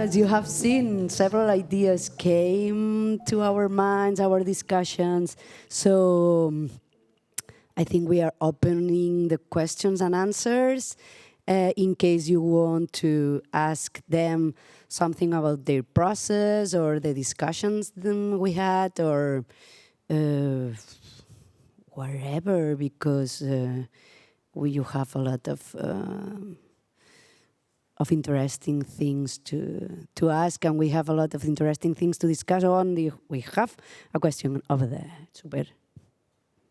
as you have seen, several ideas came to our minds, our discussions. So I think we are opening the questions and answers in case you want to ask them something about their process or the discussions we had or whatever, because you have a lot of interesting things to ask, and we have a lot of interesting things to discuss on. We have a question over there. Super.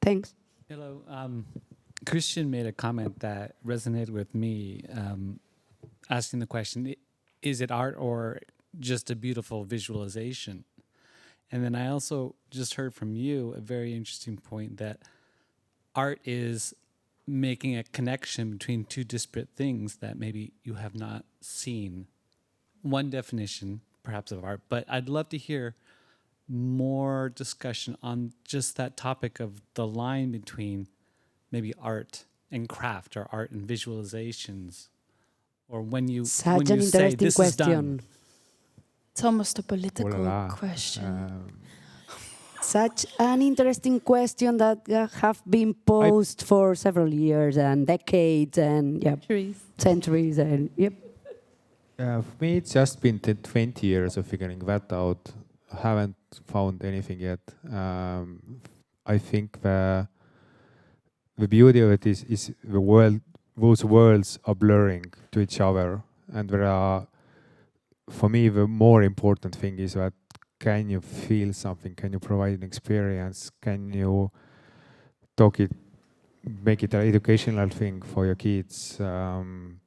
Thanks. Hello. Christian made a comment that resonated with me, asking the question, is it art or just a beautiful visualization? And then I also just heard from you a very interesting point that art is making a connection between two disparate things that maybe you have not seen. One definition, perhaps, of art, but I'd love to hear more discussion on just that topic of the line between maybe art and craft or art and visualizations, or when you say this question. Is done. It's almost a political question. Such an interesting question that have been posed for several years and decades and centuries and For me, it's just been 20 years of figuring that out. I haven't found anything yet. I think the beauty of it is the world. Those worlds are blurring to each other, and there are. For me, the more important thing is that. Can you feel something? Can you provide an experience? Can you make it an educational thing for your kids? Can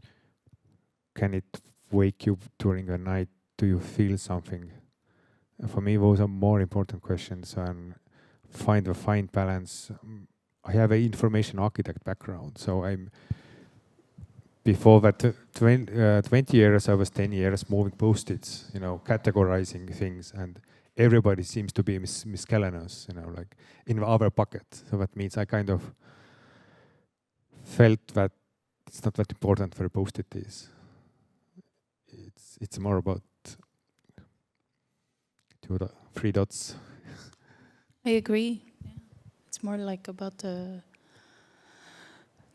it wake you during the night? Do you feel something? For me, those are more important questions, and find a fine balance. I have an information architect background, so before that 20 years, I was 10 years moving post-its, categorizing things, and everybody seems to be miscellaneous, like in the other bucket. So that means I kind of felt that it's not that important where a post-it is. It's more about 3 dots. I agree. Yeah. It's more like about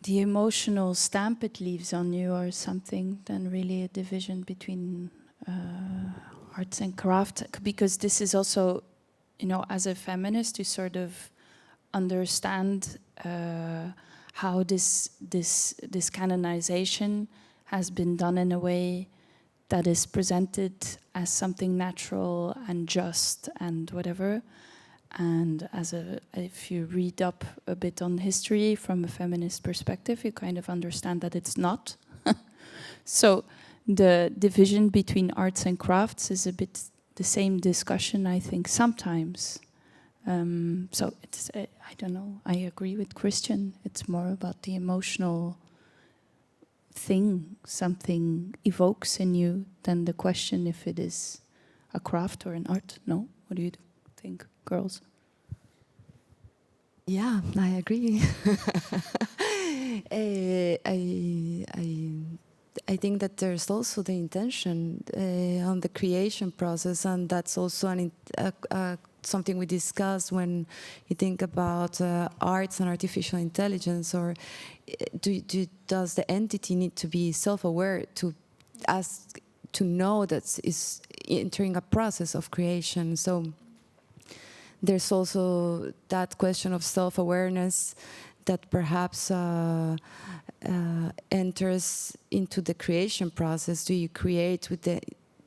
the emotional stamp it leaves on you or something than really a division between arts and craft. Because this is also, as a feminist, you sort of understand how this canonization has been done in a way that is presented as something natural and just and whatever. And if you read up a bit on history from a feminist perspective, you kind of understand that it's not. So the division between arts and crafts is a bit the same discussion, I think, sometimes. So it's, I don't know, I agree with Christian. It's more about the emotional thing something evokes in you than the question if it is a craft or an art. No? What do you think, girls? Yeah, I agree. I think that there's also the intention on the creation process, and that's also something we discuss when you think about arts and artificial intelligence. Or does the entity need to be self-aware to know that is entering a process of creation? So there's also that question of self-awareness that perhaps enters into the creation process. Do you create with the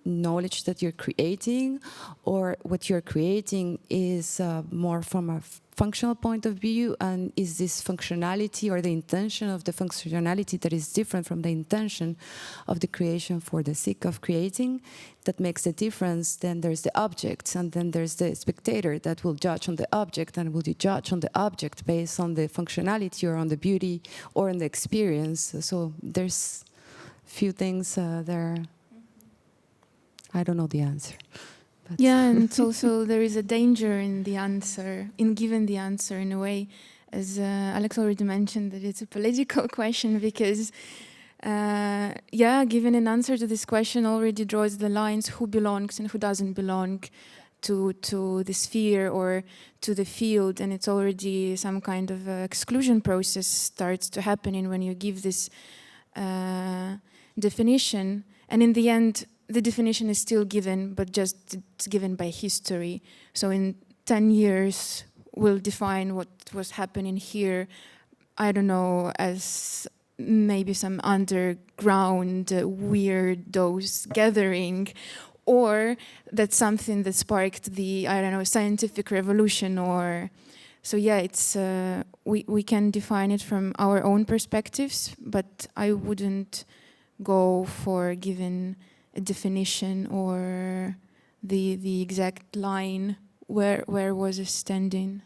knowledge that you're creating, or what you're creating is more from a functional point of view, and is this functionality or the intention of the functionality that is different from the intention of the creation for the sake of creating that makes a difference? Then there's the object, and then there's the spectator that will judge on the object, and will you judge on the object based on the functionality or on the beauty or on the experience? So there's few things there. I don't know the answer. But yeah, and it's also there is a danger in the answer, in giving the answer in a way, as Alex already mentioned, that it's a political question, because yeah, giving an answer to this question already draws the lines who belongs and who doesn't belong to the sphere or to the field, and it's already some kind of exclusion process starts to happen when you give this definition, and in the end the definition is still given, but just it's given by history. So in 10 years we'll define what was happening here, I don't know, as maybe some underground weirdos gathering, or that's something that sparked the, I don't know, scientific revolution. Or so yeah, it's we can define it from our own perspectives, but I wouldn't go for giving a definition or the exact line where was it standing.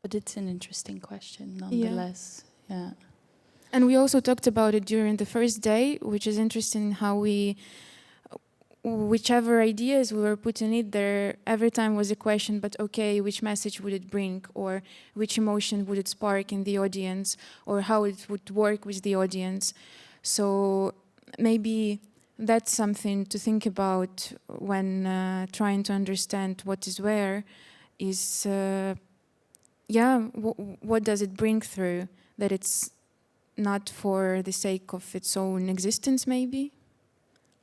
But it's an interesting question nonetheless. Yeah. And we also talked about it during the first day, which is interesting how whichever ideas we were putting in there, every time was a question, but okay, which message would it bring, or which emotion would it spark in the audience, or how it would work with the audience. So maybe that's something to think about when trying to understand what is where, is, what does it bring through, that it's not for the sake of its own existence, maybe?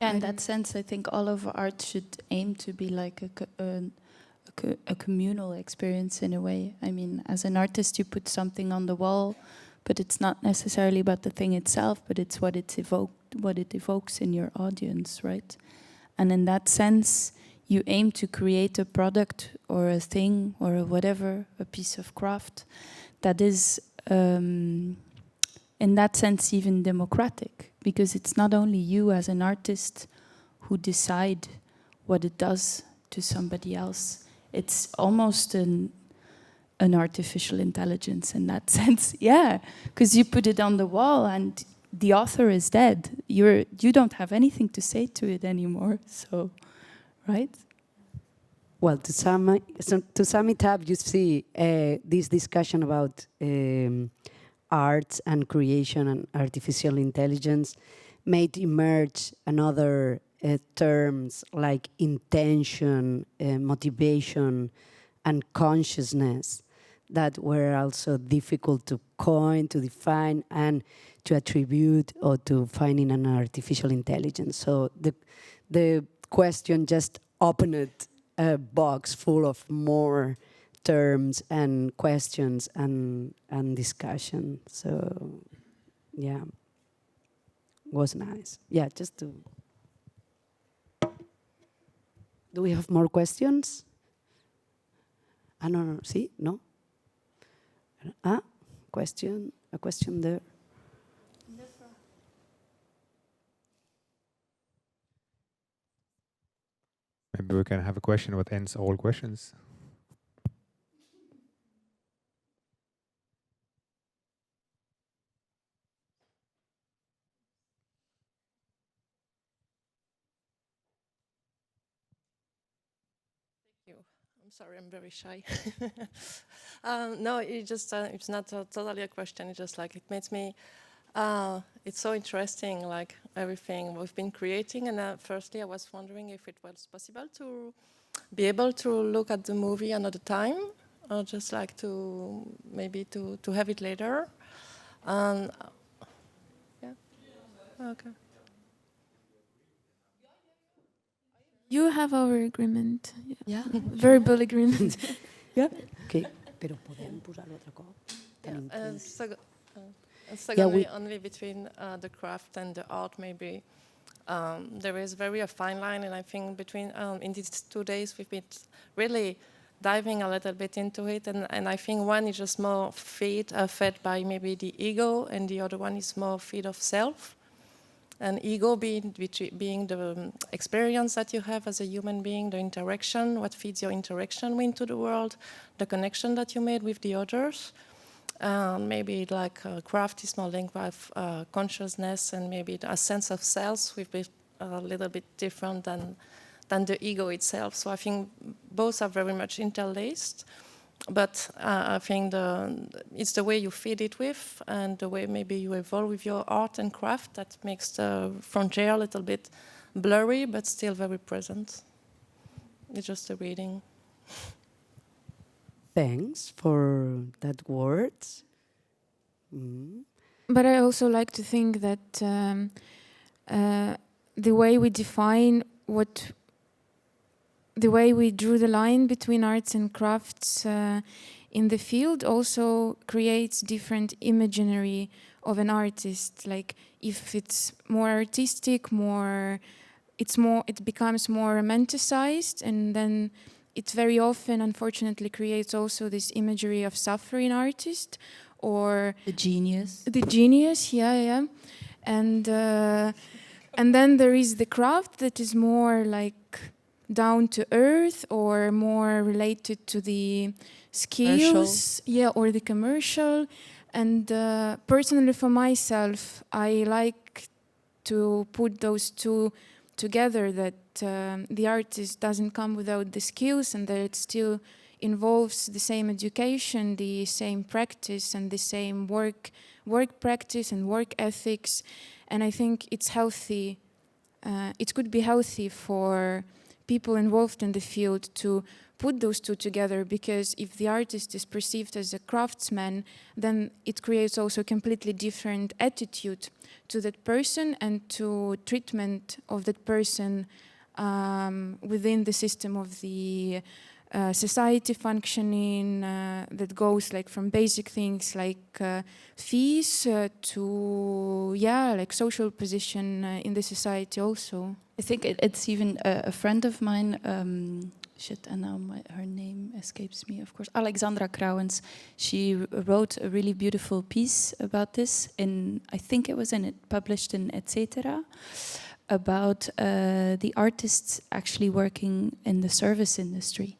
In that sense, I think all of art should aim to be like a communal experience in a way. I mean, as an artist, you put something on the wall, but it's not necessarily about the thing itself, but it's what it evokes in your audience, right? And in that sense, you aim to create a product or a thing or a whatever, a piece of craft that is, in that sense, even democratic, because it's not only you as an artist who decide what it does to somebody else. It's almost an artificial intelligence in that sense, yeah, because you put it on the wall and the author is dead. You don't have anything to say to it anymore, so, right? Well, to sum it up, you see this discussion about arts and creation and artificial intelligence made emerge another terms like intention, motivation, and consciousness that were also difficult to coin, to define, and to attribute or to find in an artificial intelligence. So the question just opened a box full of more terms and questions and discussion. So yeah, was nice. Yeah, just to. Do we have more questions? Ah, no, see, no. Ah, question, a question there. Maybe we can have a question what ends all questions. I'm sorry, I'm very shy. No, it's not totally a question. It's just like, it makes me, it's so interesting, like everything we've been creating. And firstly, I was wondering if it was possible to be able to look at the movie another time, or just like to, maybe to have it later. Yeah, okay. You have our agreement. Yeah. Verbal agreement. Yeah. Okay. Pero podem posar l'altre cop. Secondly, only between the craft and the art, maybe there is very a fine line, and I think between in these 2 days we've been really diving a little bit into it, and I think one is just more fed by maybe the ego, and the other one is more fed of self. And ego being the experience that you have as a human being, the interaction, what feeds your interaction into the world, the connection that you made with the others. Maybe like craft is more linked with consciousness, and maybe a sense of self will be a little bit different than the ego itself. So I think both are very much interlaced. But I think it's the way you feed it with, and the way maybe you evolve with your art and craft that makes the frontier a little bit blurry, but still very present. It's just a reading. Thanks for that words. But I also like to think that the way we define the way we drew the line between arts and crafts in the field also creates different imaginary of an artist. Like if it's more artistic, it becomes more romanticized, and then it very often, unfortunately, creates also this imagery of suffering artist or The genius. the genius. Yeah. And then there is the craft that is more like down to earth or more related to the skills, or the commercial. And personally for myself, I like to put those two together, that the artist doesn't come without the skills, and that it still involves the same education, the same practice, and the same work practice and work ethics. And I think it's healthy. It could be healthy for people involved in the field to put those two together, because if the artist is perceived as a craftsman, then it creates also a completely different attitude to that person and to treatment of that person within the system of the society functioning that goes like from basic things like fees to like social position in the society also. I think it's even a friend of mine, and now her name escapes me, of course, Alexandra Crouwens. She wrote a really beautiful piece about this, I think it was published in Etc., about the artists actually working in the service industry.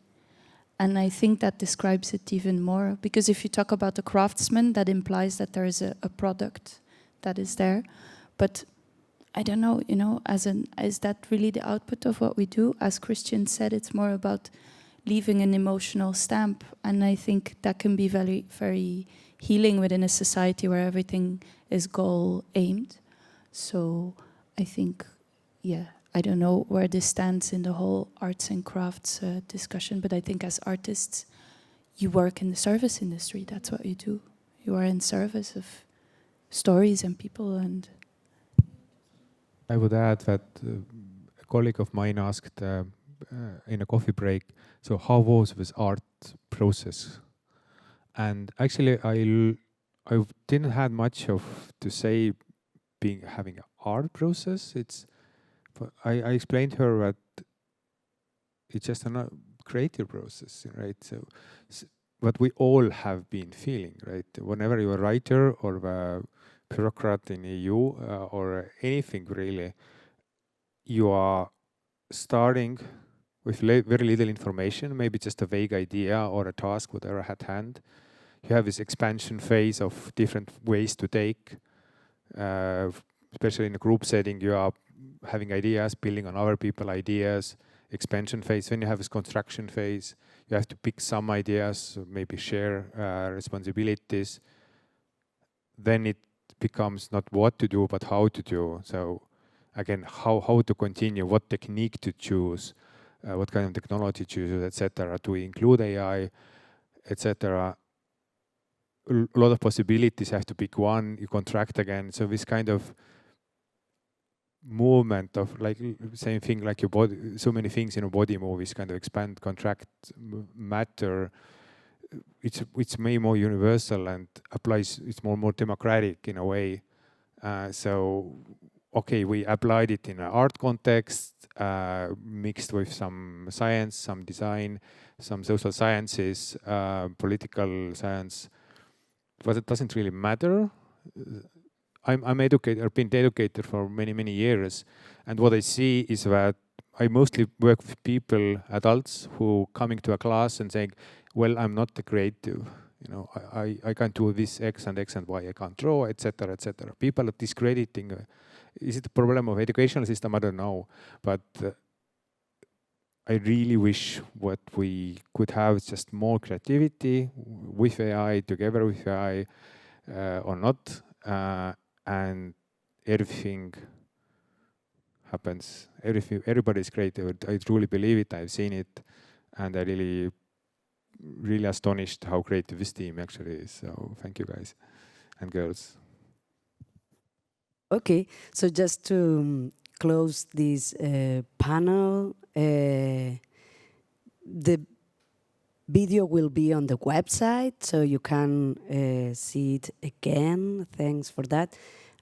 And I think that describes it even more, because if you talk about the craftsman, that implies that there is a product that is there. But I don't know, is that really the output of what we do? As Christian said, it's more about leaving an emotional stamp. And I think that can be very, very healing within a society where everything is goal-aimed. So I think, I don't know where this stands in the whole arts and crafts discussion, but I think as artists, you work in the service industry. That's what you do. You are in service of stories and people. And I would add that a colleague of mine asked in a coffee break, so how was this art process? And actually, I didn't have much to say having an art process. I explained to her that it's just a creative process, right? So what we all have been feeling, right? Whenever you're a writer or a bureaucrat in EU or anything really, you are starting with very little information, maybe just a vague idea or a task, whatever at hand. You have this expansion phase of different ways to take, especially in a group setting. You are having ideas, building on other people's ideas, expansion phase. Then you have this construction phase. You have to pick some ideas, maybe share responsibilities. Then it becomes not what to do, but how to do. So again, how to continue, what technique to choose, what kind of technology to choose, etc. To include AI, etc. A lot of possibilities. You have to pick one, you contract again. So this kind of movement of like same thing like your body, so many things in your body movies kind of expand, contract, matter. It's way more universal and applies. It's more democratic in a way. So okay, we applied it in an art context, mixed with some science, some design, some social sciences, political science, but it doesn't really matter. I'm educated, I've been educated for many years, and what I see is that I mostly work with people, adults, who coming to a class and saying, well, I'm not the creative, I can't do this X and Y, I can't draw, etc., etc. People are discrediting. Is it a problem of educational system? I don't know, but I really wish what we could have is just more creativity with AI, together with AI, or not, and everything happens. Everybody's creative. I truly believe it. I've seen it, and I really astonished how creative this team actually is. So thank you guys and girls. Okay, so just to close this panel, the video will be on the website, so you can see it again. Thanks for that.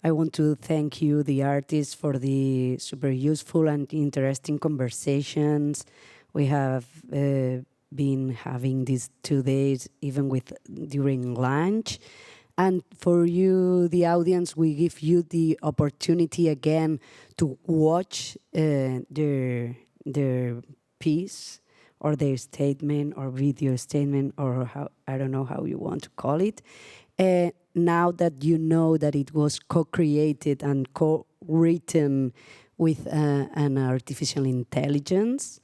I want to thank you, the artists, for the super useful and interesting conversations we have been having these 2 days, even during lunch. And for you, the audience, we give you the opportunity again to watch their piece or their statement or video statement, or how, I don't know how you want to call it. Now that you know that it was co-created and co-written with an artificial intelligence.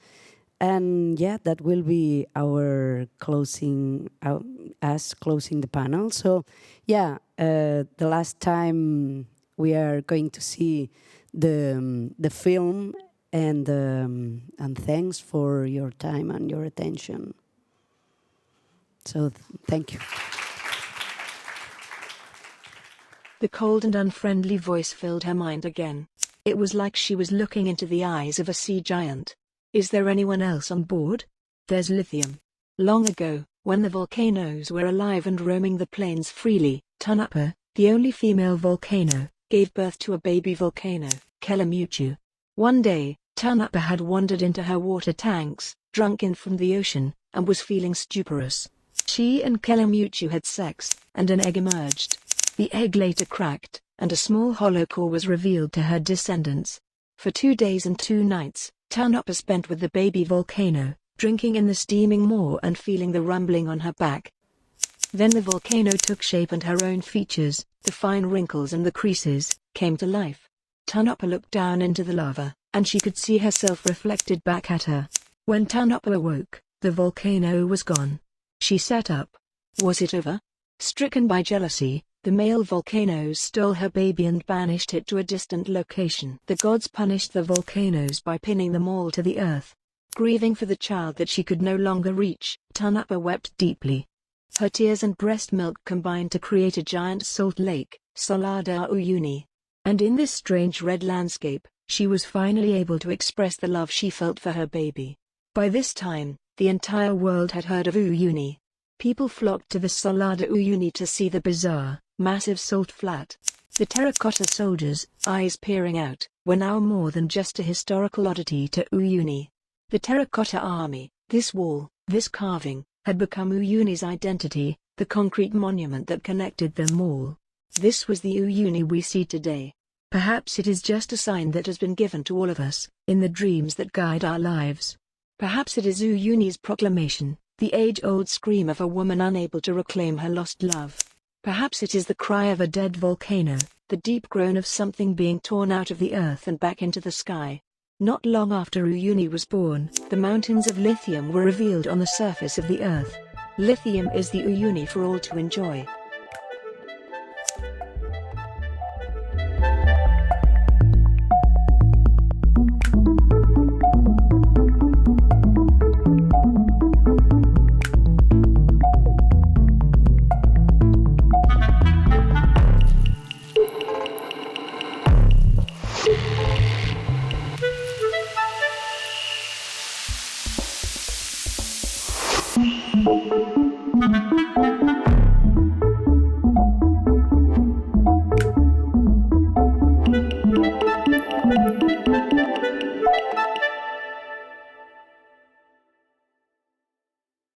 And yeah, that will be our closing, us closing the panel. So yeah, the last time we are going to see the film, and thanks for your time and your attention. So thank you. The cold and unfriendly voice filled her mind again. It was like she was looking into the eyes of a sea giant. Is there anyone else on board? There's Lithium. Long ago, when the volcanoes were alive and roaming the plains freely, Tunapa, the only female volcano, gave birth to a baby volcano, Kelamutu. One day, Tunapa had wandered into her water tanks, drunk in from the ocean, and was feeling stuporous. She and Kelamutu had sex, and an egg emerged. The egg later cracked, and a small hollow core was revealed to her descendants. For 2 days and 2 nights, Tunapa spent with the baby volcano, drinking in the steaming maw and feeling the rumbling on her back. Then the volcano took shape and her own features, the fine wrinkles and the creases, came to life. Tunapa looked down into the lava, and she could see herself reflected back at her. When Tunapa awoke, the volcano was gone. She sat up. Was it over? Stricken by jealousy, the male volcanoes stole her baby and banished it to a distant location. The gods punished the volcanoes by pinning them all to the earth. Grieving for the child that she could no longer reach, Tunapa wept deeply. Her tears and breast milk combined to create a giant salt lake, Salada Uyuni. And in this strange red landscape, she was finally able to express the love she felt for her baby. By this time, the entire world had heard of Uyuni. People flocked to the Salada Uyuni to see the bizarre, massive salt flat. The terracotta soldiers, eyes peering out, were now more than just a historical oddity to Uyuni. The terracotta army, this wall, this carving, had become Uyuni's identity, the concrete monument that connected them all. This was the Uyuni we see today. Perhaps it is just a sign that has been given to all of us, in the dreams that guide our lives. Perhaps it is Uyuni's proclamation, the age-old scream of a woman unable to reclaim her lost love. Perhaps it is the cry of a dead volcano, the deep groan of something being torn out of the earth and back into the sky. Not long after Uyuni was born, the mountains of lithium were revealed on the surface of the earth. Lithium is the Uyuni for all to enjoy. Thank you.